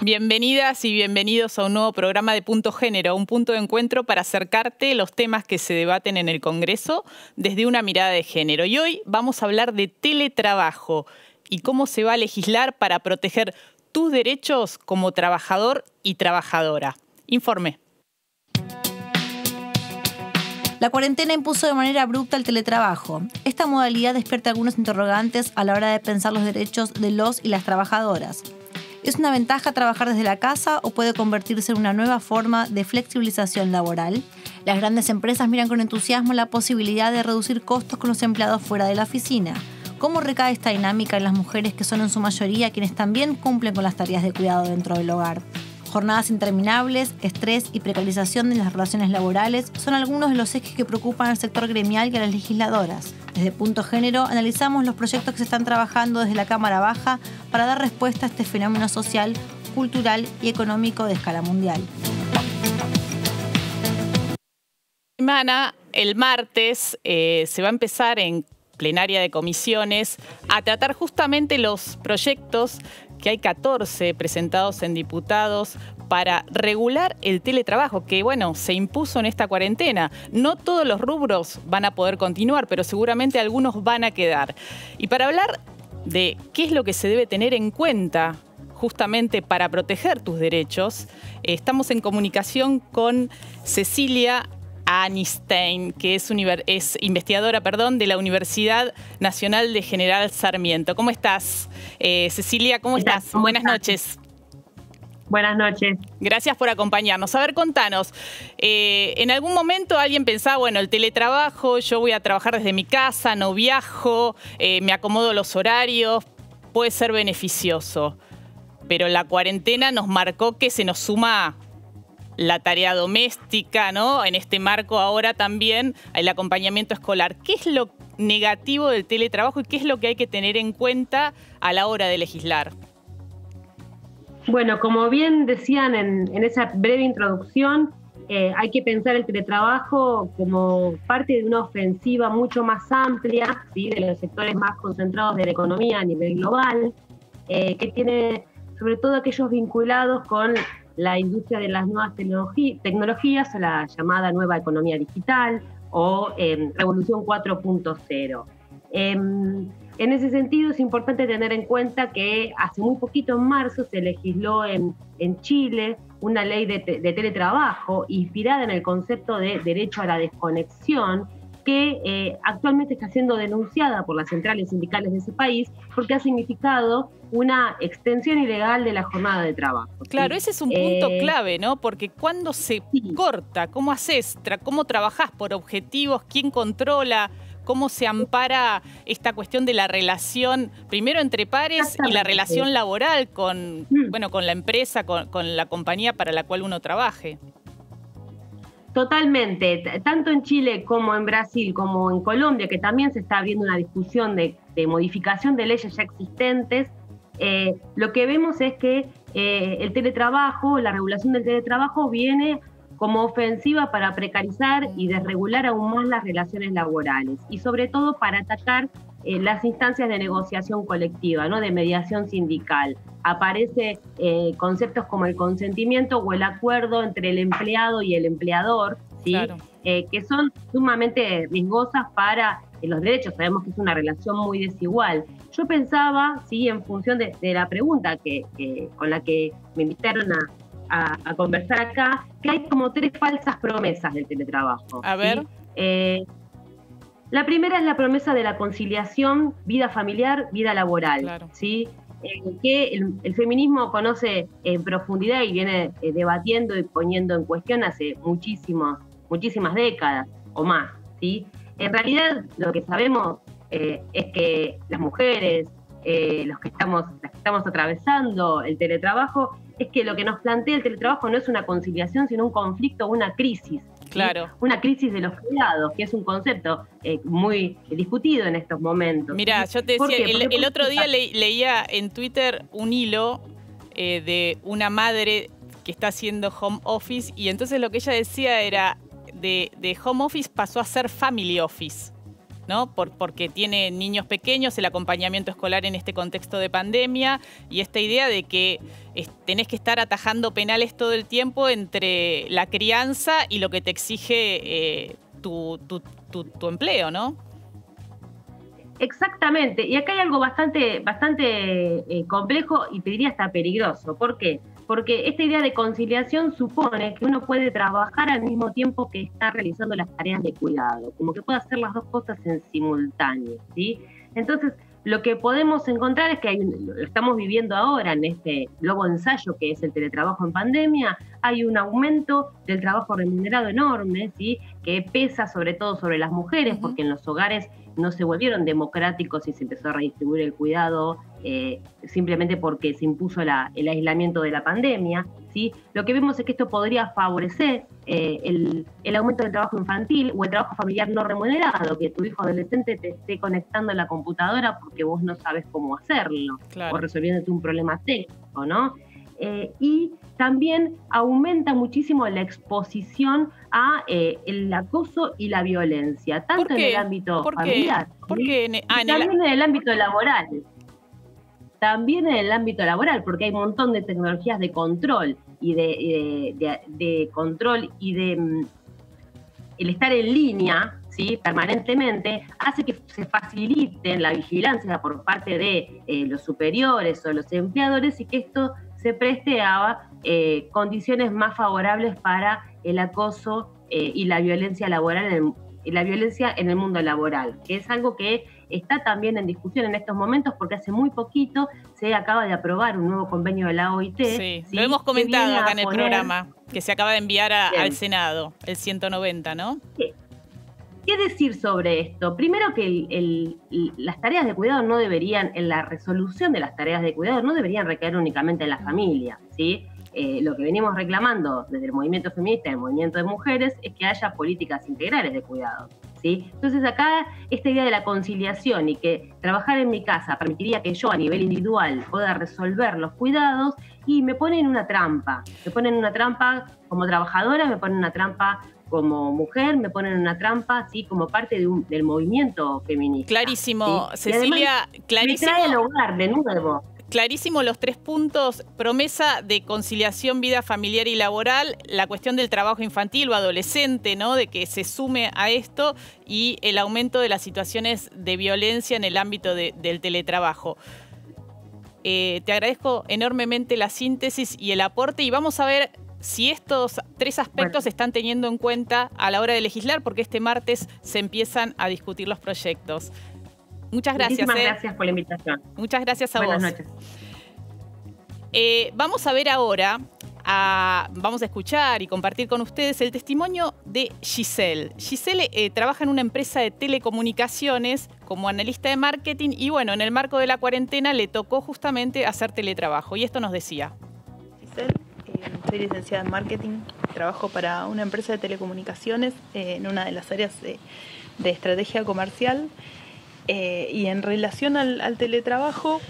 Bienvenidas y bienvenidos a un nuevo programa de Punto Género, un punto de encuentro para acercarte los temas que se debaten en el Congreso desde una mirada de género. Y hoy vamos a hablar de teletrabajo y cómo se va a legislar para proteger tus derechos como trabajador y trabajadora. Informe. La cuarentena impuso de manera abrupta el teletrabajo. Esta modalidad despierta algunos interrogantes a la hora de pensar los derechos de los y las trabajadoras. ¿Es una ventaja trabajar desde la casa o puede convertirse en una nueva forma de flexibilización laboral? Las grandes empresas miran con entusiasmo la posibilidad de reducir costos con los empleados fuera de la oficina. ¿Cómo recae esta dinámica en las mujeres que son en su mayoría quienes también cumplen con las tareas de cuidado dentro del hogar? Jornadas interminables, estrés y precarización de las relaciones laborales son algunos de los ejes que preocupan al sector gremial y a las legisladoras. Desde Punto Género analizamos los proyectos que se están trabajando desde la Cámara Baja para dar respuesta a este fenómeno social, cultural y económico de escala mundial. El martes se va a empezar en plenaria de comisiones a tratar justamente los proyectos que hay 14 presentados en diputados para regular el teletrabajo, que se impuso en esta cuarentena. No todos los rubros van a poder continuar, pero seguramente algunos van a quedar. Y para hablar de qué es lo que se debe tener en cuenta justamente para proteger tus derechos, estamos en comunicación con Cecilia Anistey, que es investigadora de la Universidad Nacional de General Sarmiento. ¿Cómo estás, Cecilia? ¿Cómo estás? Buenas noches. Buenas noches. Gracias por acompañarnos. A ver, contanos. En algún momento alguien pensaba, el teletrabajo, yo voy a trabajar desde mi casa, no viajo, me acomodo los horarios, puede ser beneficioso. Pero la cuarentena nos marcó que se nos suma la tarea doméstica, ¿no? En este marco ahora también el acompañamiento escolar. ¿Qué es lo negativo del teletrabajo y qué es lo que hay que tener en cuenta a la hora de legislar? Bueno, como bien decían en esa breve introducción, hay que pensar el teletrabajo como parte de una ofensiva mucho más amplia, ¿sí?, de los sectores más concentrados de la economía a nivel global, que tiene sobre todo aquellos vinculados con la industria de las nuevas tecnologías, la llamada nueva economía digital o revolución 4.0. En ese sentido es importante tener en cuenta que hace muy poquito, en marzo, se legisló en Chile una ley de teletrabajo inspirada en el concepto de derecho a la desconexión, que actualmente está siendo denunciada por las centrales sindicales de ese país porque ha significado una extensión ilegal de la jornada de trabajo. Claro, ese es un punto clave, ¿no? Porque cuando se corta, ¿cómo haces? ¿Cómo trabajás por objetivos? ¿Quién controla? ¿Cómo se ampara esta cuestión de la relación, primero entre pares y la relación laboral con la empresa, con la compañía para la cual uno trabaje? Totalmente, tanto en Chile como en Brasil, como en Colombia, que también se está abriendo una discusión de modificación de leyes ya existentes, lo que vemos es que el teletrabajo, la regulación del teletrabajo viene como ofensiva para precarizar y desregular aún más las relaciones laborales y sobre todo para atacar las instancias de negociación colectiva, ¿no?, de mediación sindical. Aparece conceptos como el consentimiento o el acuerdo entre el empleado y el empleador, ¿sí? Claro. Que son sumamente riesgosas para los derechos. Sabemos que es una relación muy desigual. Yo pensaba, sí, en función de la pregunta con la que me invitaron a conversar acá, que hay como 3 falsas promesas del teletrabajo. A ver. ¿Sí? La primera es la promesa de la conciliación, vida familiar, vida laboral. Claro. ¿Sí? Que el feminismo conoce en profundidad y viene debatiendo y poniendo en cuestión hace muchísimas décadas o más, ¿sí? En realidad lo que sabemos es que las mujeres, las que estamos atravesando el teletrabajo, es que lo que nos plantea el teletrabajo no es una conciliación, sino un conflicto o una crisis. Claro. Una crisis de los cuidados, que es un concepto muy discutido en estos momentos. Mirá, yo te decía, el otro día leía en Twitter un hilo de una madre que está haciendo home office y entonces lo que ella decía era de home office pasó a ser family office. ¿no? Porque tiene niños pequeños, el acompañamiento escolar en este contexto de pandemia y esta idea de que tenés que estar atajando penales todo el tiempo entre la crianza y lo que te exige tu empleo, ¿no? Exactamente, y acá hay algo bastante complejo y te diría hasta peligroso. ¿Por qué? Porque esta idea de conciliación supone que uno puede trabajar al mismo tiempo que está realizando las tareas de cuidado, como que puede hacer las dos cosas en simultáneo, ¿sí? Entonces, lo que podemos encontrar es que lo estamos viviendo ahora en este nuevo ensayo que es el teletrabajo en pandemia. Hay un aumento del trabajo remunerado enorme, ¿sí? Que pesa sobre todo sobre las mujeres, porque en los hogares no se volvieron democráticos y se empezó a redistribuir el cuidado simplemente porque se impuso el aislamiento de la pandemia, ¿sí? Lo que vemos es que esto podría favorecer el aumento del trabajo infantil o el trabajo familiar no remunerado, que tu hijo adolescente te esté conectando a la computadora porque vos no sabes cómo hacerlo, claro, o resolviéndote un problema técnico, ¿no? Y también aumenta muchísimo la exposición a el acoso y la violencia, tanto en el ámbito familiar, también en el ámbito laboral. También en el ámbito laboral, porque hay un montón de tecnologías de control y de control y de el estar en línea, ¿sí? Permanentemente, hace que se facilite la vigilancia por parte de los superiores o los empleadores y que esto se preste a condiciones más favorables para el acoso y la violencia laboral la violencia en el mundo laboral, que es algo que está también en discusión en estos momentos porque hace muy poquito se acaba de aprobar un nuevo convenio de la OIT. Sí, lo hemos comentado acá en el programa, que se acaba de enviar al Senado, el 190, ¿no? Sí. ¿Qué decir sobre esto? Primero que las tareas de cuidado no deberían, en la resolución de las tareas de cuidado, no deberían recaer únicamente en la familia, ¿sí? Lo que venimos reclamando desde el movimiento feminista y el movimiento de mujeres es que haya políticas integrales de cuidado, ¿sí? Entonces acá esta idea de la conciliación y que trabajar en mi casa permitiría que yo a nivel individual pueda resolver los cuidados y me ponen en una trampa. Me ponen en una trampa como trabajadora, me ponen en una trampa como mujer, me ponen en una trampa, ¿sí? Como parte del movimiento feminista. Clarísimo, ¿sí? Cecilia, clarísimo. Me trae al hogar de nuevo. Clarísimo los 3 puntos: promesa de conciliación, vida familiar y laboral, la cuestión del trabajo infantil o adolescente, ¿no? De que se sume a esto, y el aumento de las situaciones de violencia en el ámbito del teletrabajo. Te agradezco enormemente la síntesis y el aporte, y vamos a ver si estos 3 aspectos se están teniendo en cuenta a la hora de legislar, porque este martes se empiezan a discutir los proyectos. Muchas gracias. Muchísimas gracias por la invitación. Muchas gracias a vos. Buenas noches. Vamos a ver ahora, vamos a escuchar y compartir con ustedes el testimonio de Giselle. Giselle trabaja en una empresa de telecomunicaciones como analista de marketing y bueno, en el marco de la cuarentena le tocó justamente hacer teletrabajo y esto nos decía. Giselle, soy licenciada en marketing, trabajo para una empresa de telecomunicaciones en una de las áreas de estrategia comercial. Y en relación al teletrabajo,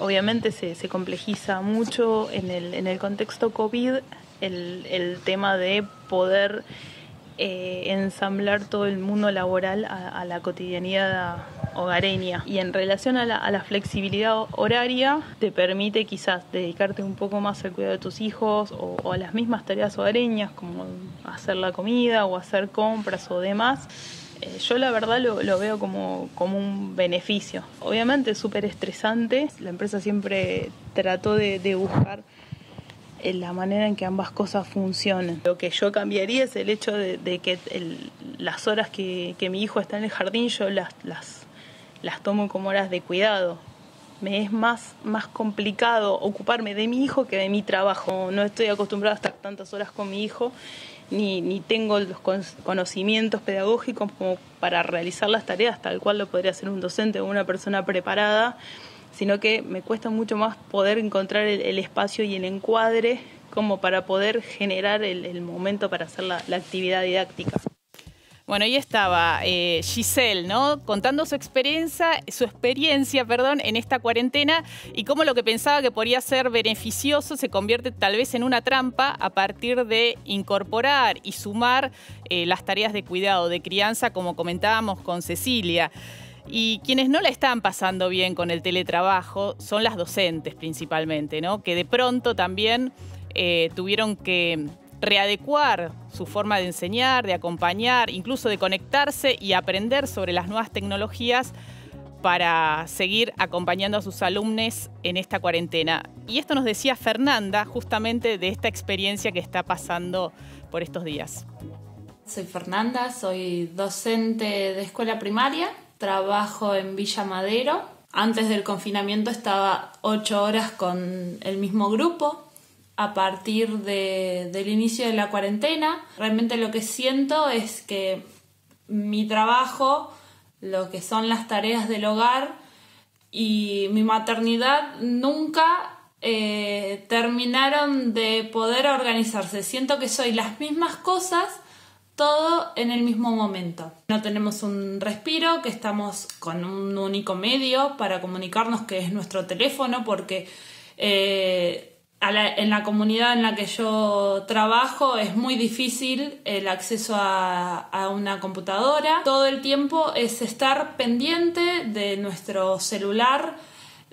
obviamente se complejiza mucho en el contexto COVID el tema de poder ensamblar todo el mundo laboral a la cotidianidad hogareña. Y en relación a la flexibilidad horaria, te permite quizás dedicarte un poco más al cuidado de tus hijos o a las mismas tareas hogareñas como hacer la comida o hacer compras o demás. Yo la verdad lo veo como un beneficio. Obviamente es súper estresante. La empresa siempre trató de buscar la manera en que ambas cosas funcionen. Lo que yo cambiaría es el hecho de que las horas que mi hijo está en el jardín yo las tomo como horas de cuidado. Me es más complicado ocuparme de mi hijo que de mi trabajo. No estoy acostumbrada a estar tantas horas con mi hijo, ni tengo los conocimientos pedagógicos como para realizar las tareas tal cual lo podría hacer un docente o una persona preparada, sino que me cuesta mucho más poder encontrar el espacio y el encuadre como para poder generar el momento para hacer la actividad didáctica. Bueno, ahí estaba Giselle, ¿no? Contando su experiencia, en esta cuarentena y cómo lo que pensaba que podría ser beneficioso se convierte tal vez en una trampa a partir de incorporar y sumar las tareas de cuidado, de crianza, como comentábamos con Cecilia. Y quienes no la están pasando bien con el teletrabajo son las docentes principalmente, ¿no? Que de pronto también tuvieron que readecuar su forma de enseñar, de acompañar, incluso de conectarse y aprender sobre las nuevas tecnologías para seguir acompañando a sus alumnos en esta cuarentena. Y esto nos decía Fernanda justamente de esta experiencia que está pasando por estos días. Soy Fernanda, soy docente de escuela primaria, trabajo en Villa Madero. Antes del confinamiento estaba 8 horas con el mismo grupo. A partir del inicio de la cuarentena, realmente lo que siento es que mi trabajo, lo que son las tareas del hogar y mi maternidad nunca terminaron de poder organizarse. Siento que soy las mismas cosas, todo en el mismo momento. No tenemos un respiro, que estamos con un único medio para comunicarnos, que es nuestro teléfono, porque en la comunidad en la que yo trabajo es muy difícil el acceso a una computadora. Todo el tiempo es estar pendiente de nuestro celular,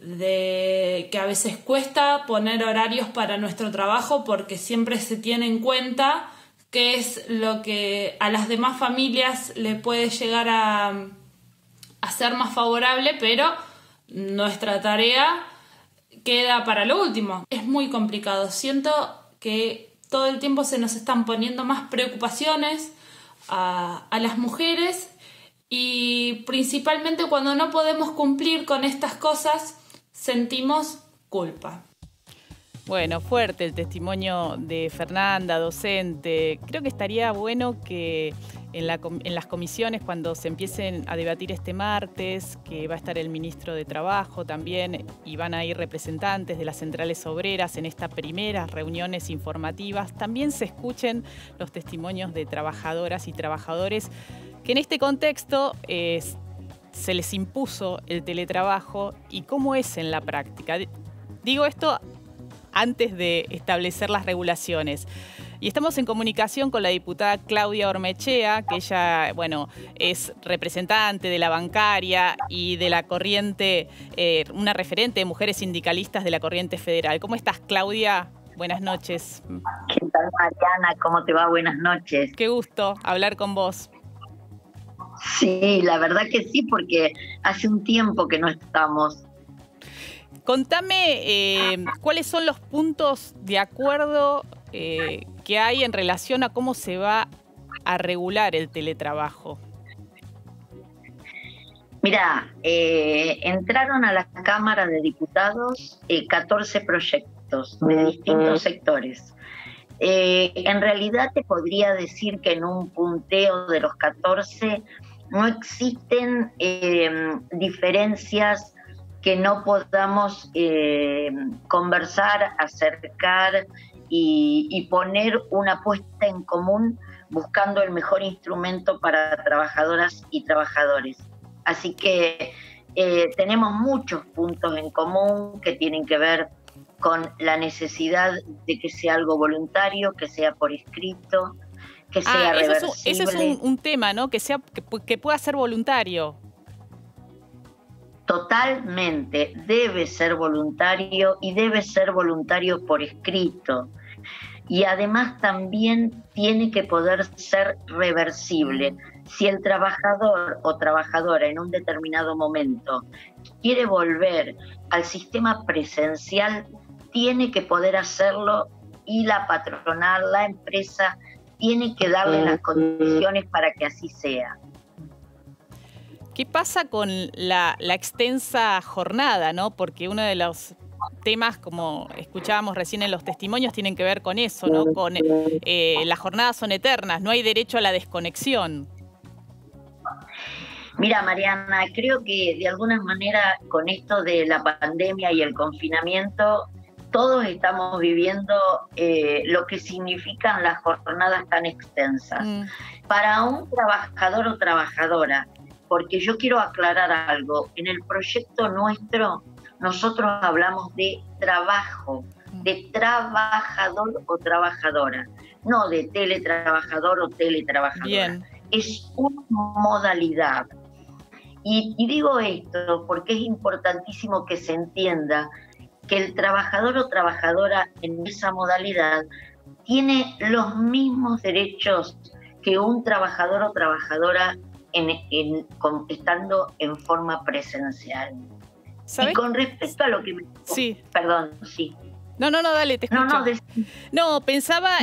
de que a veces cuesta poner horarios para nuestro trabajo porque siempre se tiene en cuenta qué es lo que a las demás familias le puede llegar a ser más favorable, pero nuestra tarea queda para lo último. Es muy complicado. Siento que todo el tiempo se nos están poniendo más preocupaciones a las mujeres y principalmente cuando no podemos cumplir con estas cosas sentimos culpa. Bueno, fuerte el testimonio de Fernanda, docente. Creo que estaría bueno que en las comisiones, cuando se empiecen a debatir este martes, que va a estar el ministro de Trabajo también y van a ir representantes de las centrales obreras en estas primeras reuniones informativas, también se escuchen los testimonios de trabajadoras y trabajadores que en este contexto se les impuso el teletrabajo y cómo es en la práctica. Digo esto antes de establecer las regulaciones. Y estamos en comunicación con la diputada Claudia Ormechea, que ella, bueno, es representante de la bancaria y de la corriente, una referente de mujeres sindicalistas de la corriente federal. ¿Cómo estás, Claudia? Buenas noches. ¿Qué tal, Mariana? ¿Cómo te va? Buenas noches. Qué gusto hablar con vos. Sí, la verdad que sí, porque hace un tiempo que no estamos. Contame cuáles son los puntos de acuerdo que hay en relación a cómo se va a regular el teletrabajo. Mira, entraron a la Cámara de Diputados 14 proyectos de distintos sectores. En realidad te podría decir que en un punteo de los 14 no existen diferencias que no podamos conversar, acercar y poner una puesta en común buscando el mejor instrumento para trabajadoras y trabajadores. Así que tenemos muchos puntos en común que tienen que ver con la necesidad de que sea algo voluntario, que sea por escrito, que sea reversible. Ese es un tema, ¿no? Que pueda ser voluntario. Totalmente, debe ser voluntario y debe ser voluntario por escrito. Y además también tiene que poder ser reversible. Si el trabajador o trabajadora en un determinado momento quiere volver al sistema presencial, tiene que poder hacerlo y la patronal, la empresa, tiene que darle las condiciones para que así sea. ¿Qué pasa con la extensa jornada, ¿no? Porque uno de los temas, como escuchábamos recién en los testimonios, tienen que ver con eso, ¿no? Con las jornadas son eternas, no hay derecho a la desconexión. Mira, Mariana, creo que de alguna manera con esto de la pandemia y el confinamiento todos estamos viviendo lo que significan las jornadas tan extensas. Para un trabajador o trabajadora, porque yo quiero aclarar algo, en el proyecto nuestro nosotros hablamos de trabajo, de trabajador o trabajadora, no de teletrabajador o teletrabajadora. Bien. Es una modalidad. Y digo esto porque es importantísimo que se entienda que el trabajador o trabajadora en esa modalidad tiene los mismos derechos que un trabajador o trabajadora estando en forma presencial. ¿Sabes? Y con respecto a lo que me... Sí. Perdón, sí. No, dale, te escucho. No, pensaba,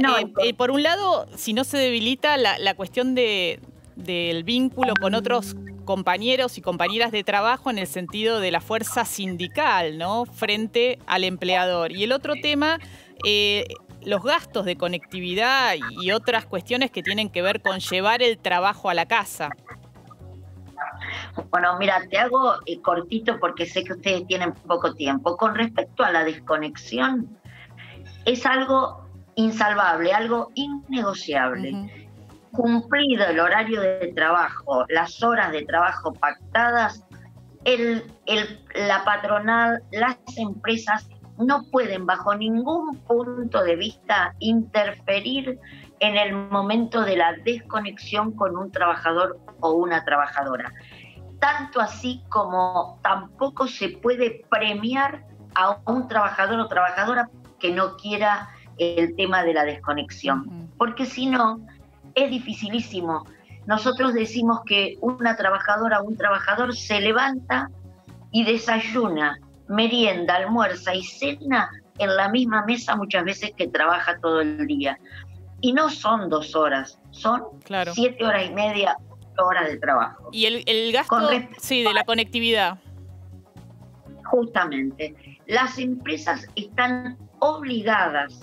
por un lado, si no se debilita la cuestión del vínculo con otros compañeros y compañeras de trabajo en el sentido de la fuerza sindical, ¿no?, frente al empleador. Y el otro tema, los gastos de conectividad y otras cuestiones que tienen que ver con llevar el trabajo a la casa. Bueno, mira, te hago cortito porque sé que ustedes tienen poco tiempo. Con respecto a la desconexión, es algo insalvable, algo innegociable. Cumplido el horario de trabajo, las horas de trabajo pactadas, la patronal, las empresas no pueden bajo ningún punto de vista interferir en el momento de la desconexión con un trabajador o una trabajadora. Tanto así como tampoco se puede premiar a un trabajador o trabajadora que no quiera el tema de la desconexión, porque si no, es dificilísimo. Nosotros decimos que una trabajadora o un trabajador se levanta y desayuna, merienda, almuerza y cena en la misma mesa muchas veces que trabaja todo el día. Y no son 2 horas, son 7 horas y media, 8 horas de trabajo. Y el gasto, de la conectividad. Justamente, las empresas están obligadas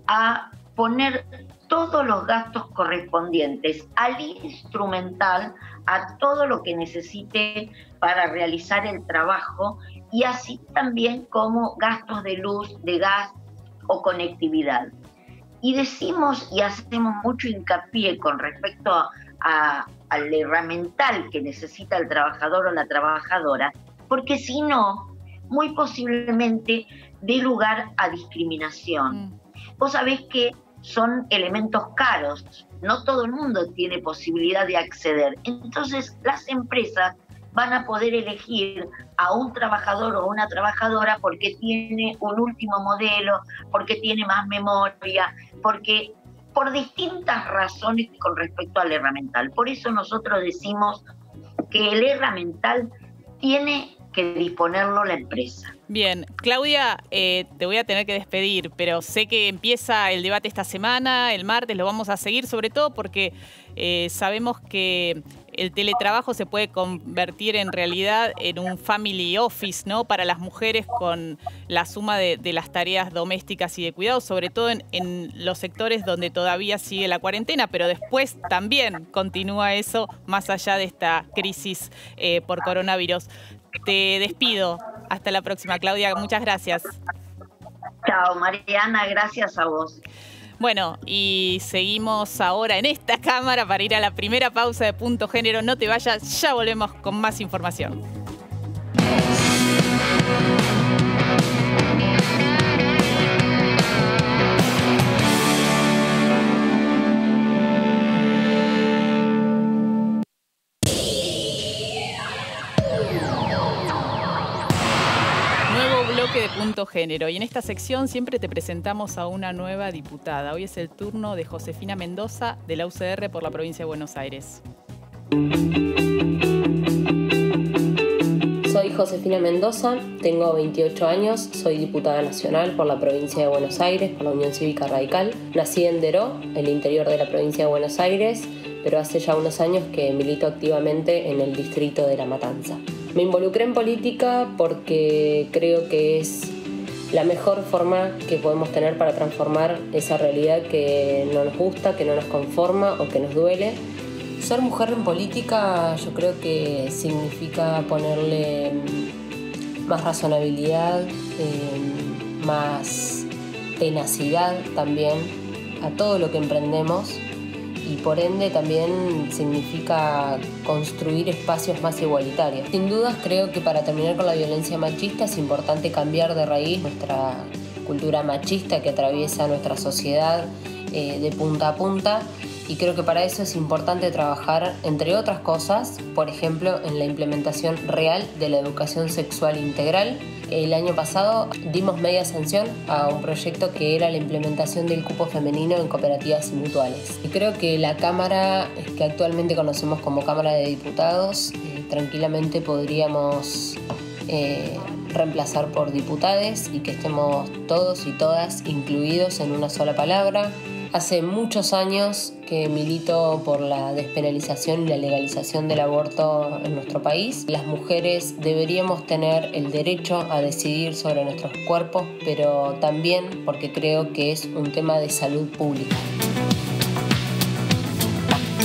a poner todos los gastos correspondientes al instrumental, a todo lo que necesite para realizar el trabajo, y así también como gastos de luz, de gas o conectividad. Y decimos y hacemos mucho hincapié con respecto al herramental que necesita el trabajador o la trabajadora, porque si no, muy posiblemente dé lugar a discriminación. Vos sabés que son elementos caros, no todo el mundo tiene posibilidad de acceder. Entonces las empresas van a poder elegir a un trabajador o una trabajadora porque tiene un último modelo, porque tiene más memoria, porque por distintas razones con respecto al herramental. Por eso nosotros decimos que el herramental tiene que disponerlo la empresa. Bien, Claudia, te voy a tener que despedir, pero sé que empieza el debate esta semana, el martes lo vamos a seguir, sobre todo porque sabemos que el teletrabajo se puede convertir en realidad en un family office, ¿no?, para las mujeres, con la suma de las tareas domésticas y de cuidado, sobre todo en los sectores donde todavía sigue la cuarentena, pero después también continúa eso más allá de esta crisis por coronavirus. Te despido. Hasta la próxima, Claudia. Muchas gracias. Chao, Mariana. Gracias a vos. Bueno, y seguimos ahora en esta cámara para ir a la primera pausa de Punto Género. No te vayas, ya volvemos con más información. De Punto Género, y en esta sección siempre te presentamos a una nueva diputada. Hoy es el turno de Josefina Mendoza, de la UCR por la provincia de Buenos Aires. Soy Josefina Mendoza, tengo 28 años, soy diputada nacional por la provincia de Buenos Aires, por la Unión Cívica Radical. Nací en Deró, el interior de la provincia de Buenos Aires, pero hace ya unos años que milito activamente en el distrito de La Matanza. Me involucré en política porque creo que es la mejor forma que podemos tener para transformar esa realidad que no nos gusta, que no nos conforma o que nos duele. Ser mujer en política yo creo que significa ponerle más razonabilidad, más tenacidad también a todo lo que emprendemos, y por ende también significa construir espacios más igualitarios. Sin dudas creo que para terminar con la violencia machista es importante cambiar de raíz nuestra cultura machista que atraviesa nuestra sociedad de punta a punta, y creo que para eso es importante trabajar, entre otras cosas, por ejemplo, en la implementación real de la educación sexual integral. El año pasado dimos media sanción a un proyecto que era la implementación del cupo femenino en cooperativas y mutuales. Y creo que la Cámara, que actualmente conocemos como Cámara de Diputados, tranquilamente podríamos reemplazar por diputades y que estemos todos y todas incluidos en una sola palabra. Hace muchos años que milito por la despenalización y la legalización del aborto en nuestro país. Las mujeres deberíamos tener el derecho a decidir sobre nuestros cuerpos, pero también porque creo que es un tema de salud pública.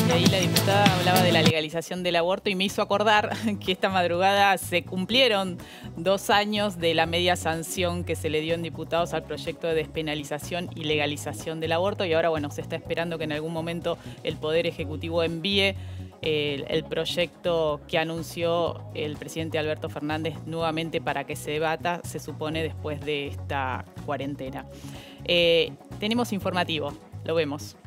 Y ahí la diputada hablaba de la legalización del aborto y me hizo acordar que esta madrugada se cumplieron 2 años de la media sanción que se le dio en diputados al proyecto de despenalización y legalización del aborto, y ahora bueno, se está esperando que en algún momento el Poder Ejecutivo envíe el proyecto que anunció el presidente Alberto Fernández nuevamente para que se debata, se supone, después de esta cuarentena. Tenemos informativo, lo vemos.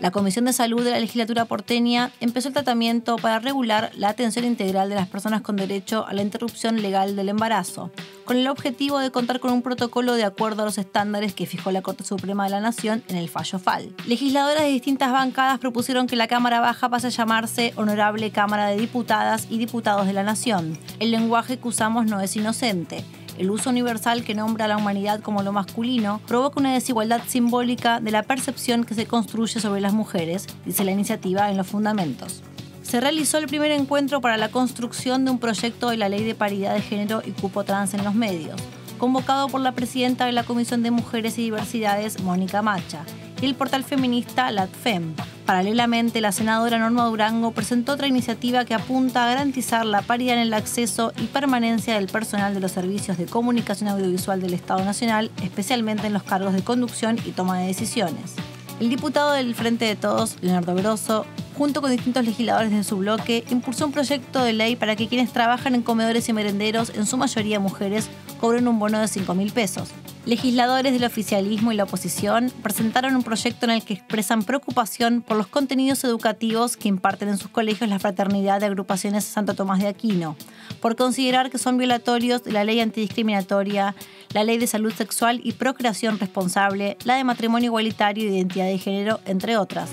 La Comisión de Salud de la Legislatura porteña empezó el tratamiento para regular la atención integral de las personas con derecho a la interrupción legal del embarazo, con el objetivo de contar con un protocolo de acuerdo a los estándares que fijó la Corte Suprema de la Nación en el fallo FAL. Legisladoras de distintas bancadas propusieron que la Cámara Baja pase a llamarse Honorable Cámara de Diputadas y Diputados de la Nación. El lenguaje que usamos no es inocente. El uso universal que nombra a la humanidad como lo masculino provoca una desigualdad simbólica de la percepción que se construye sobre las mujeres, dice la iniciativa en los fundamentos. Se realizó el primer encuentro para la construcción de un proyecto de la Ley de Paridad de Género y Cupo Trans en los medios, convocado por la presidenta de la Comisión de Mujeres y Diversidades, Mónica Macha, y el portal feminista LatFem. Paralelamente, la senadora Norma Durango presentó otra iniciativa que apunta a garantizar la paridad en el acceso y permanencia del personal de los servicios de comunicación audiovisual del Estado Nacional, especialmente en los cargos de conducción y toma de decisiones. El diputado del Frente de Todos, Leonardo Grosso, junto con distintos legisladores de su bloque, impulsó un proyecto de ley para que quienes trabajan en comedores y merenderos, en su mayoría mujeres, cobren un bono de 5.000 pesos. Legisladores del oficialismo y la oposición presentaron un proyecto en el que expresan preocupación por los contenidos educativos que imparten en sus colegios la Fraternidad de Agrupaciones Santo Tomás de Aquino, por considerar que son violatorios de la ley antidiscriminatoria, la ley de salud sexual y procreación responsable, la de matrimonio igualitario y identidad de género, entre otras.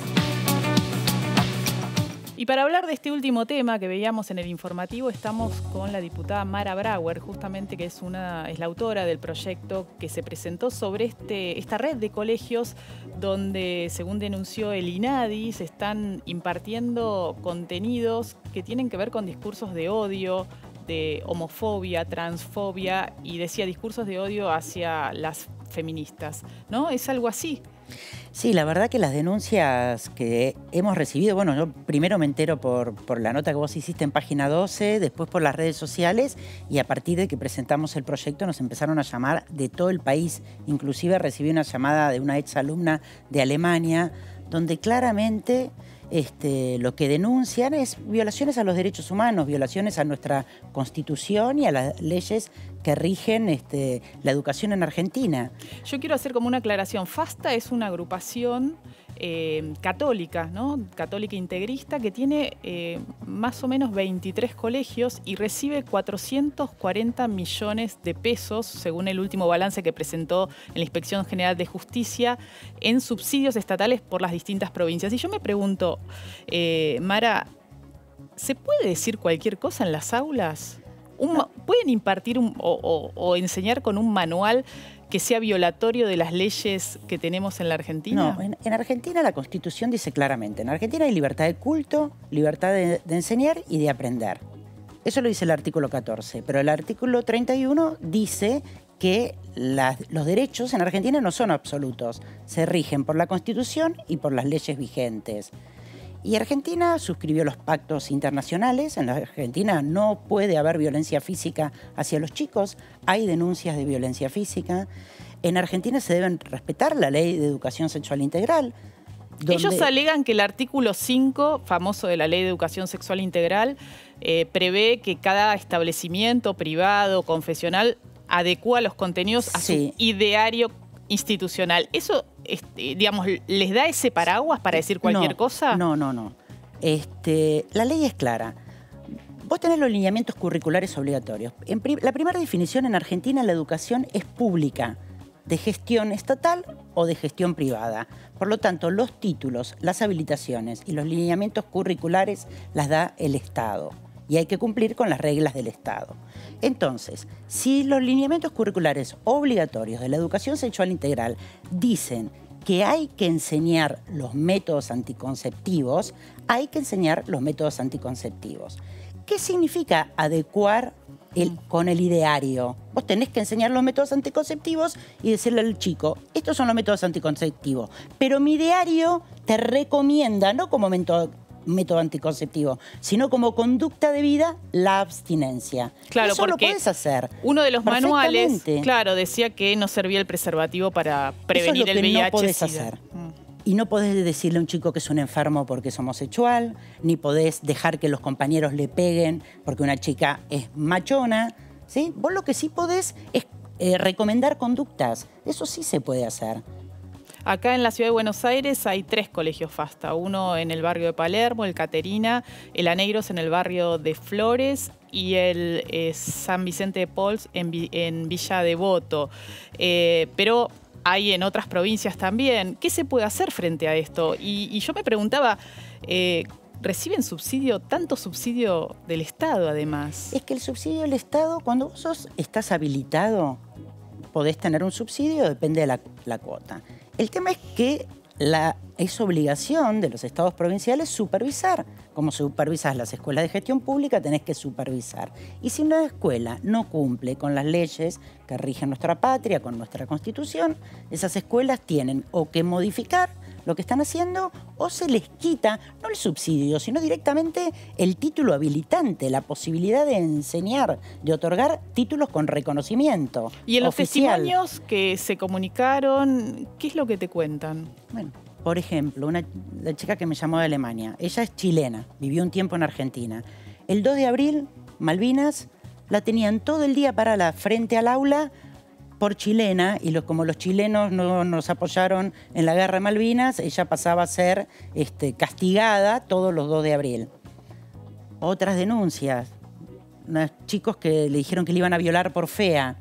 Y para hablar de este último tema que veíamos en el informativo, estamos con la diputada Mara Brauer, justamente, que es la autora del proyecto que se presentó sobre esta red de colegios donde, según denunció el INADI, se están impartiendo contenidos que tienen que ver con discursos de odio, de homofobia, transfobia, y decía discursos de odio hacia las feministas, ¿no? ¿Es algo así? Sí, la verdad que las denuncias que hemos recibido, bueno, yo primero me entero por la nota que vos hiciste en Página 12, después por las redes sociales, y a partir de que presentamos el proyecto nos empezaron a llamar de todo el país. Inclusive recibí una llamada de una exalumna de Alemania, donde claramente lo que denuncian es violaciones a los derechos humanos, violaciones a nuestra Constitución y a las leyes que rigen la educación en Argentina. Yo quiero hacer como una aclaración. FASTA es una agrupación católica, ¿no? Católica integrista, que tiene más o menos 23 colegios y recibe 440 millones de pesos, según el último balance que presentó en la Inspección General de Justicia, en subsidios estatales por las distintas provincias. Y yo me pregunto, Mara, ¿se puede decir cualquier cosa en las aulas? ¿Pueden impartir o enseñar con un manual que sea violatorio de las leyes que tenemos en la Argentina? No, en Argentina la Constitución dice claramente, en Argentina hay libertad de culto, libertad de enseñar y de aprender. Eso lo dice el artículo 14, pero el artículo 31 dice que los derechos en Argentina no son absolutos, se rigen por la Constitución y por las leyes vigentes. Y Argentina suscribió los pactos internacionales. En la Argentina no puede haber violencia física hacia los chicos. Hay denuncias de violencia física. En Argentina se deben respetar la ley de educación sexual integral. Ellos alegan que el artículo 5, famoso de la Ley de Educación Sexual Integral, prevé que cada establecimiento privado, confesional, adecúa los contenidos a su ideario institucional. ¿Eso, digamos, les da ese paraguas para decir cualquier cosa? No. La ley es clara. Vos tenés los lineamientos curriculares obligatorios. La primera definición en Argentina, la educación es pública, de gestión estatal o de gestión privada. Por lo tanto, los títulos, las habilitaciones y los lineamientos curriculares las da el Estado. Y hay que cumplir con las reglas del Estado. Entonces, si los lineamientos curriculares obligatorios de la educación sexual integral dicen que hay que enseñar los métodos anticonceptivos, hay que enseñar los métodos anticonceptivos. ¿Qué significa adecuar con el ideario? Vos tenés que enseñar los métodos anticonceptivos y decirle al chico, estos son los métodos anticonceptivos, pero mi ideario te recomienda, no como método anticonceptivo, sino como conducta de vida, la abstinencia. Claro, eso lo podés hacer. Uno de los manuales, claro, decía que no servía el preservativo para prevenir el VIH. No podés hacer. Y no podés decirle a un chico que es un enfermo porque es homosexual, ni podés dejar que los compañeros le peguen porque una chica es machona, ¿sí? Vos lo que sí podés es recomendar conductas. Eso sí se puede hacer. Acá en la ciudad de Buenos Aires hay 3 colegios FASTA. Uno en el barrio de Palermo, el Caterina, el Aneiros en el barrio de Flores y el San Vicente de Pols en Villa Devoto. Pero hay en otras provincias también. ¿Qué se puede hacer frente a esto? Y yo me preguntaba, ¿reciben subsidio, tanto subsidio del Estado además? Es que el subsidio del Estado, cuando vos estás habilitado, podés tener un subsidio, depende de la cuota. El tema es que es obligación de los estados provinciales supervisar. Como supervisás las escuelas de gestión pública, tenés que supervisar. Y si una escuela no cumple con las leyes que rigen nuestra patria, con nuestra Constitución, esas escuelas tienen o que modificar lo que están haciendo o se les quita, no el subsidio, sino directamente el título habilitante, la posibilidad de enseñar, de otorgar títulos con reconocimiento. Y en los oficial. testimonios que se comunicaron, ¿qué es lo que te cuentan? Bueno, por ejemplo, la chica que me llamó de Alemania, ella es chilena, vivió un tiempo en Argentina. El 2 de abril, Malvinas, la tenían todo el día parada frente al aula por chilena, y como los chilenos no nos apoyaron en la guerra de Malvinas, ella pasaba a ser castigada todos los 2 de abril. Otras denuncias, unos chicos que le dijeron que le iban a violar por fea,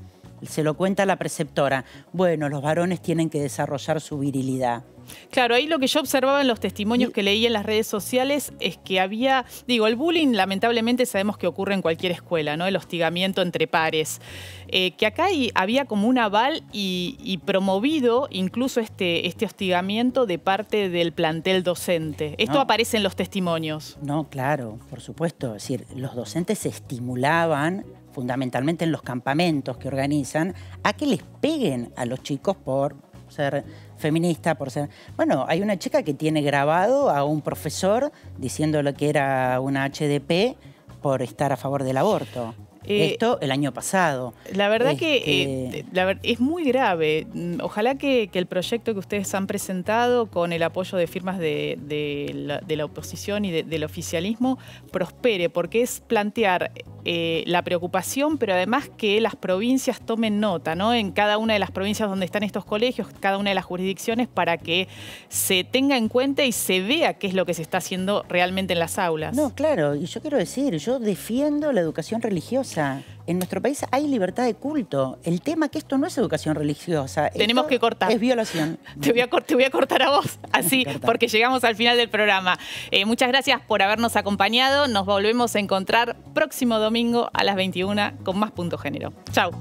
se lo cuenta la preceptora. Bueno, los varones tienen que desarrollar su virilidad. Claro, ahí lo que yo observaba en los testimonios que leí en las redes sociales es que había, el bullying lamentablemente sabemos que ocurre en cualquier escuela, ¿no? El hostigamiento entre pares. Que acá había como un aval y promovido incluso este hostigamiento de parte del plantel docente. Esto aparece en los testimonios. No, claro, por supuesto. Es decir, los docentes se estimulaban fundamentalmente en los campamentos que organizan a que les peguen a los chicos por ser feminista, por ser... Bueno, hay una chica que tiene grabado a un profesor diciéndole que era una HDP por estar a favor del aborto. Esto el año pasado. La verdad que es muy grave. Ojalá que el proyecto que ustedes han presentado con el apoyo de firmas de la oposición y del oficialismo prospere, porque es plantear la preocupación, pero además que las provincias tomen nota, ¿no? En cada una de las provincias donde están estos colegios, cada una de las jurisdicciones, para que se tenga en cuenta y se vea qué es lo que se está haciendo realmente en las aulas. No, claro, y yo quiero decir, yo defiendo la educación religiosa. En nuestro país hay libertad de culto. El tema es que esto no es educación religiosa. Tenemos que cortar. Es violación. Te voy a cortar a vos, así, porque llegamos al final del programa. Muchas gracias por habernos acompañado. Nos volvemos a encontrar próximo domingo a las 21 con más Punto Género. Chau.